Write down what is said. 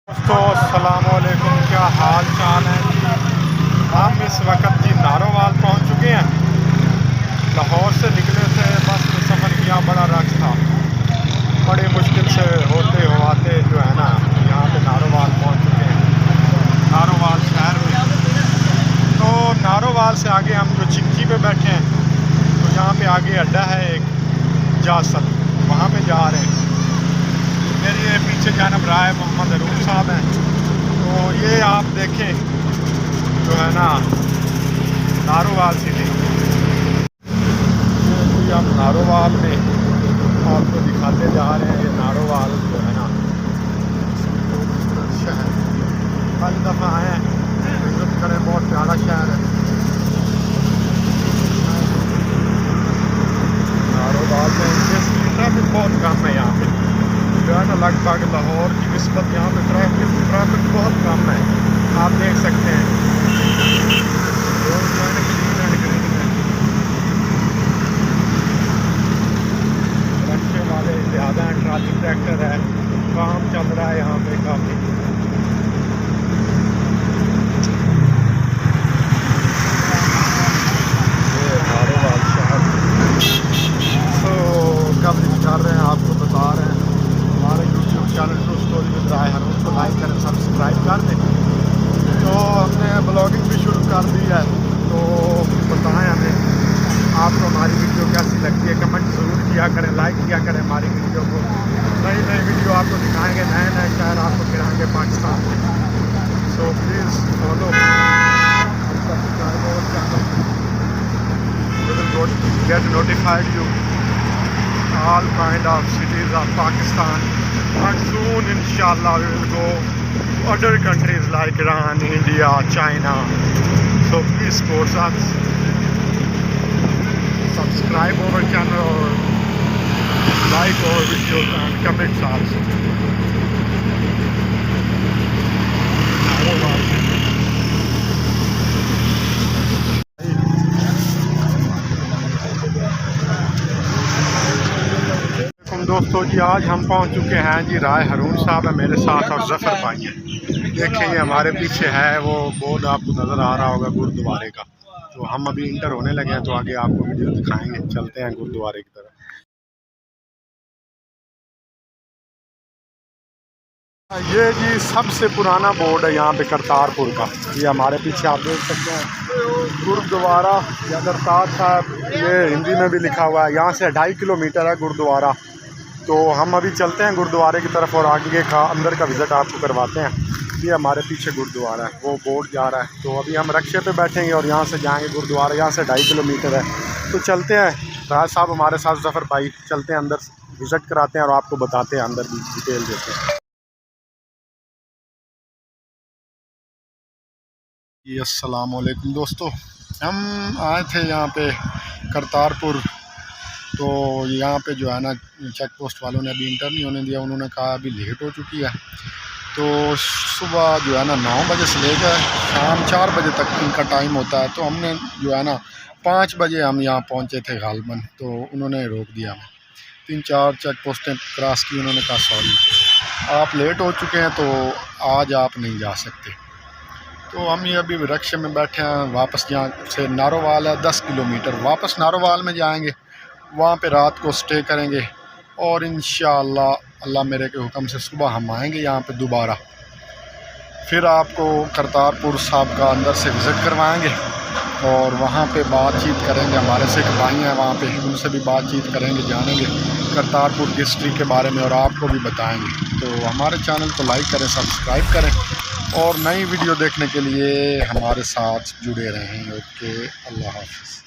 दोस्तों अस्सलाम वालेकुम, क्या हाल चाल है जी। हम इस वक्त जी नारोवाल पहुंच चुके हैं। लाहौर से निकले थे, बस में सफ़र किया, बड़ा रश था, बड़ी मुश्किल से होते हुआते जो है ना यहाँ पे नारोवाल पहुंच चुके हैं, नारोवाल शहर में। तो नारोवाल से आगे हम जो चिक्की पे बैठे हैं, तो यहाँ पे आगे अड्डा है एक जासल, वहाँ पे जा रहे हैं। मेरे ये पीछे जानब राय मोहम्मद अरूफ साहब हैं। तो ये आप देखें जो है ना नारोवाल सिटी, ये हम नारोवाल में आपको दिखाते जा रहे हैं। ये नारोवाल जो है ना शहर, कल दफ़ा आए हैं, विजिट करें, बहुत प्यारा शहर है नारोवाल में। ट्रैफिक बहुत कम है यहाँ पे जो है ना, लगभग लाहौर की निस्बत यहाँ पे ट्रैफिक बहुत कम है, आप देख सकते हैं। रोड जो है ना क्लीन एंड ग्रीन है, रक्शे वाले ज़्यादा हैं, ट्राली ट्रैक्टर है, काम चल रहा है यहाँ पे काफ़ी। ये नारोवाल शहर तो कवरेज कर रहे हैं, आपको बता रहे हैं। हमारे यूट्यूब चैनल को स्टोरी विद राय हर उसको लाइक करें, सब्सक्राइब कर दें। तो हमने ब्लॉगिंग भी शुरू कर दी है, तो बताएं हमें आपको हमारी वीडियो कैसी लगती है, कमेंट ज़रूर किया करें, लाइक किया करें हमारी वीडियो को। नई नई वीडियो आपको दिखाएंगे, नए नए शहर आपको खिलाएंगे पाकिस्तान में। सो प्लीज़ फॉलो सब्सक्राइब और channel, get notified you all kind of cities of Pakistan, and soon inshallah we will go to other countries like Iran, India, China. So please support us, subscribe our channel or like our videos and comments also. दोस्तों जी, आज हम पहुंच चुके हैं जी, राय हरून साहब है मेरे साथ और जफ़र भाई है। देखें ये हमारे पीछे है, वो बोर्ड आपको नज़र आ रहा होगा गुरुद्वारे का। तो हम अभी इंटर होने लगे हैं, तो आगे आपको वीडियो दिखाएंगे। चलते हैं गुरुद्वारे की तरफ। ये जी सबसे पुराना बोर्ड है यहाँ पे करतारपुर का, ये हमारे पीछे आप देख सकते हैं गुरुद्वारा या करतार साहब, ये हिंदी में भी लिखा हुआ है। यहाँ से 2.5 किलोमीटर है गुरुद्वारा। तो हम अभी चलते हैं गुरुद्वारे की तरफ और आगे का अंदर का विज़िट आपको करवाते हैं। ये हमारे पीछे गुरुद्वारा है, वो बोर्ड जा रहा है। तो अभी हम रक्शे पे बैठेंगे और यहाँ से जाएंगे गुरुद्वारा, यहाँ से 2.5 किलोमीटर है। तो चलते हैं, राज साहब हमारे साथ, जफ़र भाई, चलते हैं अंदर, विज़िट कराते हैं और आपको बताते हैं, अंदर भी डिटेल देते हैं। जी अस्सलाम वालेकुम दोस्तों, हम आए थे यहाँ पे करतारपुर। तो यहाँ पे जो है ना चेक पोस्ट वालों ने अभी इंटर नहीं होने दिया, उन्होंने कहा अभी लेट हो चुकी है। तो सुबह जो है ना 9 बजे से लेकर शाम 4 बजे तक इनका टाइम होता है। तो हमने जो है ना 5 बजे हम यहाँ पहुँचे थे गालबन, तो उन्होंने रोक दिया हमें, 3-4 चेक पोस्टें क्रॉस की। उन्होंने कहा सॉरी आप लेट हो चुके हैं, तो आज आप नहीं जा सकते। तो हम ये अभी रक्शे में बैठे हैं, वापस यहाँ से नारोवाल है 10 किलोमीटर, वापस नारोवाल में जाएंगे, वहाँ पे रात को स्टे करेंगे और इंशाअल्लाह अल्लाह मेरे के हुक्म से सुबह हम आएंगे यहाँ पे दोबारा। फिर आपको करतारपुर साहब का अंदर से विज़िट करवाएंगे और वहाँ पे बातचीत करेंगे। हमारे सिख भाई हैं वहाँ पे, उनसे भी बातचीत करेंगे, जानेंगे करतारपुर हिस्ट्री के बारे में और आपको भी बताएंगे। तो हमारे चैनल को लाइक करें, सब्सक्राइब करें और नई वीडियो देखने के लिए हमारे साथ जुड़े रहें। ओके, अल्लाह हाफ़िज़।